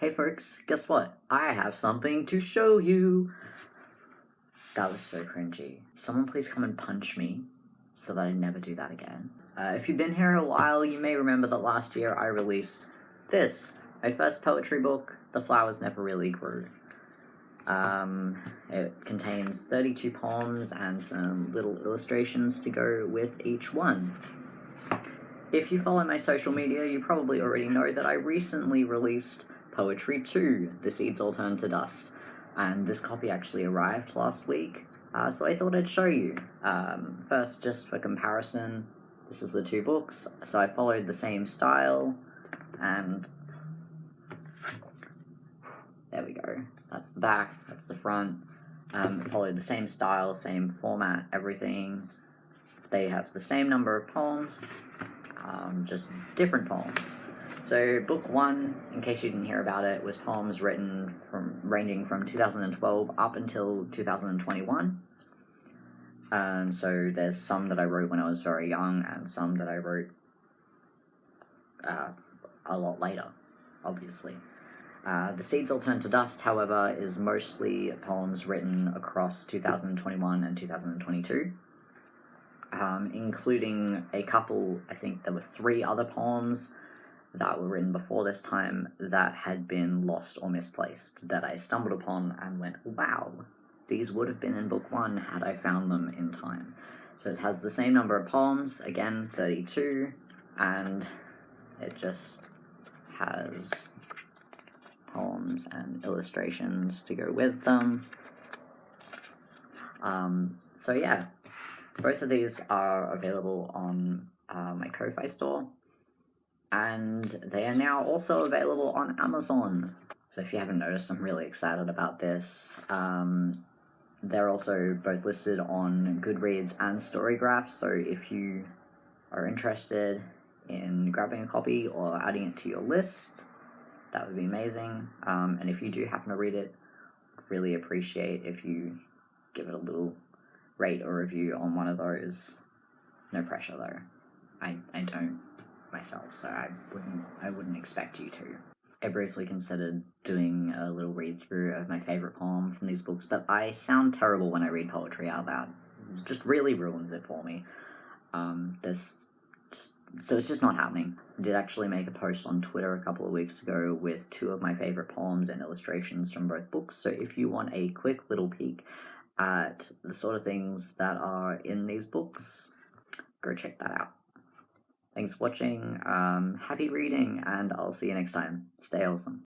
Hey folks, guess what? I have something to show you. That was so cringy. Someone please come and punch me so that I never do that again. If you've been here a while, you may remember that last year I released this, my first poetry book, The Flowers Never Really Grew. It contains 32 poems and some little illustrations to go with each one. If you follow my social media, you probably already know that I recently released Poetry 2, The Seeds All Turn to Dust, and this copy actually arrived last week, so I thought I'd show you. First, just for comparison, this is the two books, so I followed the same style, and there we go. That's the back, that's the front. Followed the same style, same format, everything. They have the same number of poems, just different poems. So book 1, in case you didn't hear about it, was poems written ranging from 2012 up until 2021. So there's some that I wrote when I was very young, and some that I wrote a lot later, obviously. The Seeds All Turn to Dust, however, is mostly poems written across 2021 and 2022. Including a couple, I think there were 3 other poems that were written before this time that had been lost or misplaced, that I stumbled upon and went, wow, these would have been in book 1 had I found them in time. So it has the same number of poems, again, 32, and it just has poems and illustrations to go with them. So yeah, both of these are available on my Ko-Fi store, and they are now also available on Amazon. So if you haven't noticed, I'm really excited about this. They're also both listed on Goodreads and Storygraph, so if you are interested in grabbing a copy or adding it to your list, that would be amazing. And if you do happen to read it, I'd really appreciate if you give it a little rate or review on one of those. No pressure though. I don't myself, so I wouldn't expect you to. I briefly considered doing a little read through of my favorite poem from these books, but I sound terrible when I read poetry out loud. It just really ruins it for me. So it's just not happening. I did actually make a post on Twitter a couple of weeks ago with 2 of my favorite poems and illustrations from both books, so if you want a quick little peek at the sort of things that are in these books, go check that out. Thanks for watching, happy reading, and I'll see you next time. Stay awesome.